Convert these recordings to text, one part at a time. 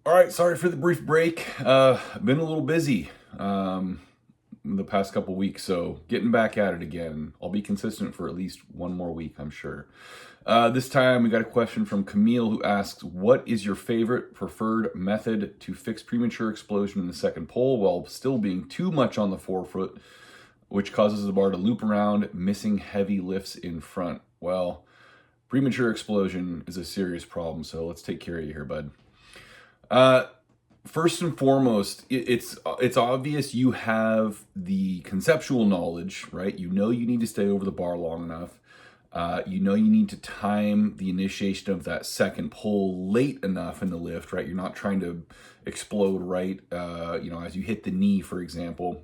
All right, sorry for the brief break. Been a little busy the past couple weeks, so getting back at it again. I'll be consistent for at least one more week, I'm sure. This time we got a question from Kamil who asks, what is your favorite preferred method to fix premature explosion in the second pole while still being too much on the forefoot, which causes the bar to loop around, missing heavy lifts in front? Well, premature explosion is a serious problem, so let's take care of you here, bud. First and foremost, it's obvious you have the conceptual knowledge, right? You know you need to stay over the bar long enough. You know you need to time the initiation of that second pull late enough in the lift, right? You're not trying to explode right, as you hit the knee, for example.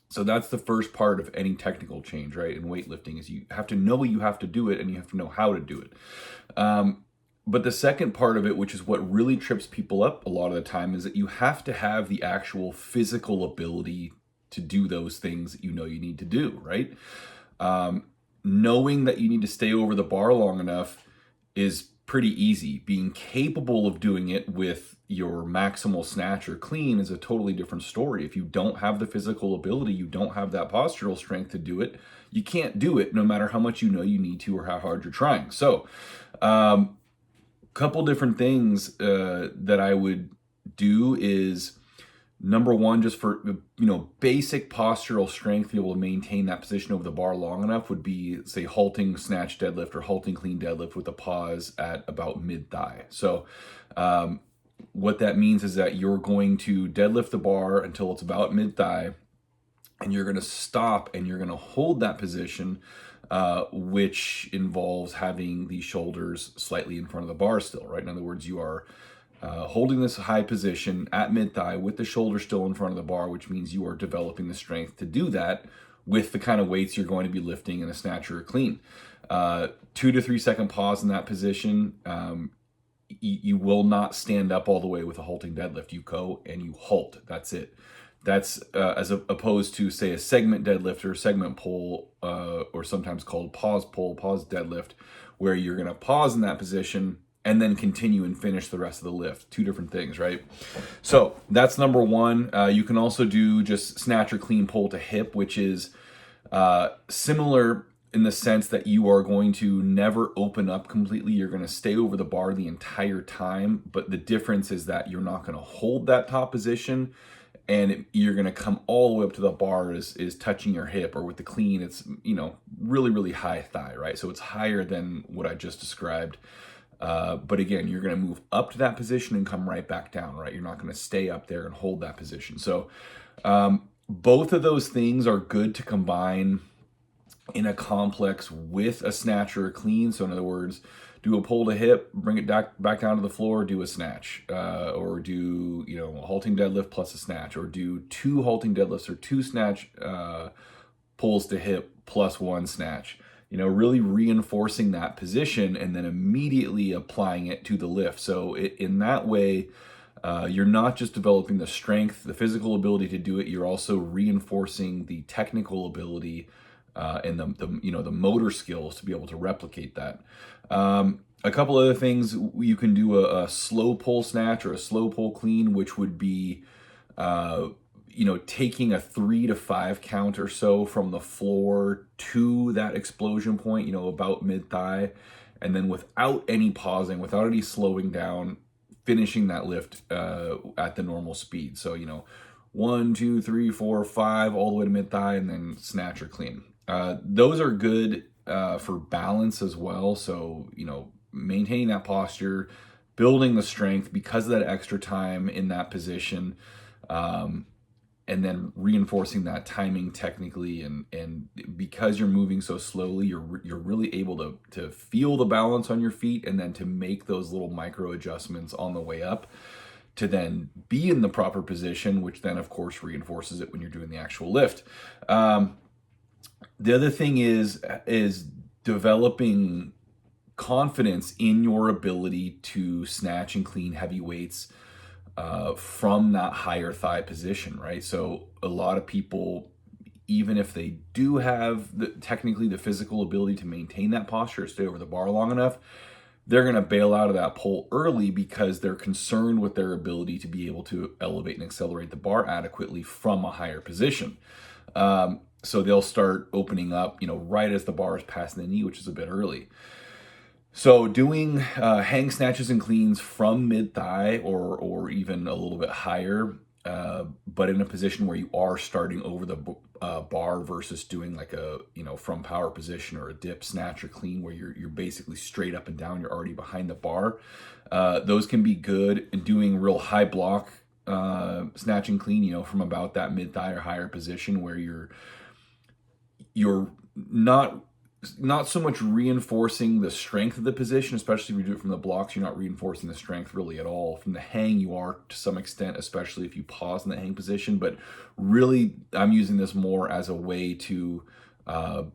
So that's the first part of any technical change, right? In weightlifting is you have to know you have to do it and you have to know how to do it. But the second part of it, which is what really trips people up a lot of the time, is that you have to have the actual physical ability to do those things that you know you need to do, right? Knowing that you need to stay over the bar long enough is pretty easy. Being capable of doing it with your maximal snatch or clean is a totally different story. If you don't have the physical ability, you don't have that postural strength to do it, you can't do it no matter how much you know you need to or how hard you're trying. So, couple different things that I would do is, number one, just for basic postural strength, to be able to maintain that position over the bar long enough, would be, say, halting snatch deadlift or halting clean deadlift with a pause at about mid thigh. So what that means is that you're going to deadlift the bar until it's about mid thigh, and you're going to stop and you're going to hold that position, which involves having the shoulders slightly in front of the bar still, right? In other words, you are holding this high position at mid-thigh with the shoulder still in front of the bar, which means you are developing the strength to do that with the kind of weights you're going to be lifting in a snatch or a clean. 2 to 3 second pause in that position. You will not stand up all the way with a halting deadlift. You go and you halt. That's it. That's as opposed to, say, a segment deadlift or segment pull, or sometimes called pause pull, pause deadlift, where you're going to pause in that position and then continue and finish the rest of the lift. Two different things, right? So that's number one. You can also do just snatch or clean pull to hip, which is similar in the sense that you are going to never open up completely. You're going to stay over the bar the entire time, but the difference is that you're not going to hold that top position, and you're going to come all the way up to the bar is touching your hip, or with the clean, it's, really, really high thigh, right? So it's higher than what I just described. But again, you're going to move up to that position and come right back down, right? You're not going to stay up there and hold that position. So both of those things are good to combine in a complex with a snatch or a clean. So in other words, do a pull to hip, bring it back down to the floor, do a snatch, or do a halting deadlift plus a snatch, or do 2 halting deadlifts or 2 snatch pulls to hip plus 1 snatch. Really reinforcing that position and then immediately applying it to the lift. So in that way, you're not just developing the strength, the physical ability to do it. You're also reinforcing the technical ability and the motor skills to be able to replicate that. A couple other things, you can do a slow pull snatch or a slow pull clean, which would be taking a 3 to 5 count or so from the floor to that explosion point, about mid thigh, and then without any pausing, without any slowing down, finishing that lift at the normal speed. So 1, 2, 3, 4, 5, all the way to mid thigh, and then snatch or clean. Those are good for balance as well. So maintaining that posture, building the strength because of that extra time in that position, and then reinforcing that timing technically, and because you're moving so slowly, you're really able to feel the balance on your feet, and then to make those little micro adjustments on the way up to then be in the proper position, which then of course reinforces it when you're doing the actual lift. The other thing is developing confidence in your ability to snatch and clean heavy weights from that higher thigh position, right? So a lot of people, even if they do have technically the physical ability to maintain that posture, stay over the bar long enough, they're going to bail out of that pole early because they're concerned with their ability to be able to elevate and accelerate the bar adequately from a higher position. So they'll start opening up, right as the bar is passing the knee, which is a bit early. So doing hang snatches and cleans from mid-thigh or even a little bit higher, but in a position where you are starting over the bar versus doing like a, from power position or a dip snatch or clean where you're basically straight up and down, you're already behind the bar. Those can be good. And doing real high block snatch and clean, from about that mid-thigh or higher position where you're not so much reinforcing the strength of the position, especially if you do it from the blocks. You're not reinforcing the strength really at all. From the hang, you are to some extent, especially if you pause in the hang position. But really, I'm using this more as a way to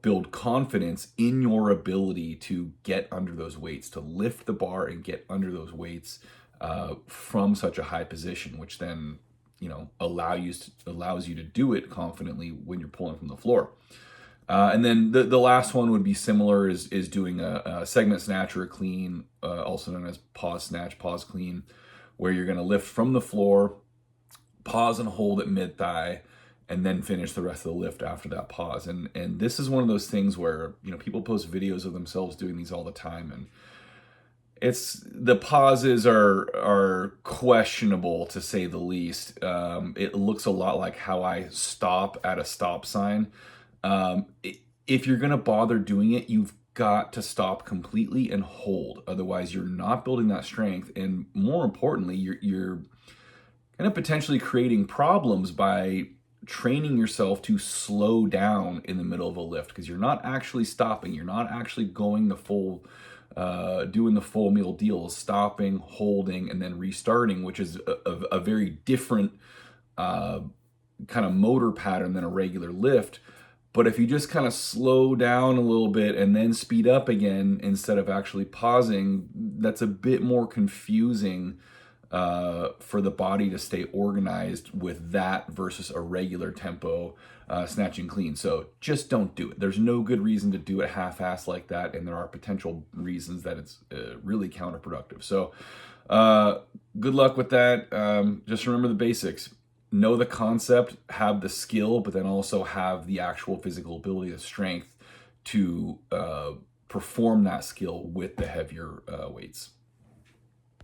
build confidence in your ability to get under those weights, to lift the bar and get under those weights from such a high position, which then allows you to do it confidently when you're pulling from the floor. And then the last one would be similar, is doing a segment snatch or a clean, also known as pause snatch, pause clean, where you're going to lift from the floor, pause and hold at mid-thigh, and then finish the rest of the lift after that pause. And this is one of those things where, people post videos of themselves doing these all the time, and the pauses are questionable, to say the least. It looks a lot like how I stop at a stop sign. If you're going to bother doing it, you've got to stop completely and hold. Otherwise, you're not building that strength. And more importantly, you're kind of potentially creating problems by training yourself to slow down in the middle of a lift, because you're not actually stopping. You're not actually going the full, doing the full meal deal, stopping, holding, and then restarting, which is a very different kind of motor pattern than a regular lift. But if you just kind of slow down a little bit and then speed up again instead of actually pausing, that's a bit more confusing for the body to stay organized with that versus a regular tempo snatch and clean. So just don't do it. There's no good reason to do it half-assed like that, and there are potential reasons that it's really counterproductive. So good luck with that. Just remember the basics. Know the concept, have the skill, but then also have the actual physical ability, the strength to perform that skill with the heavier weights.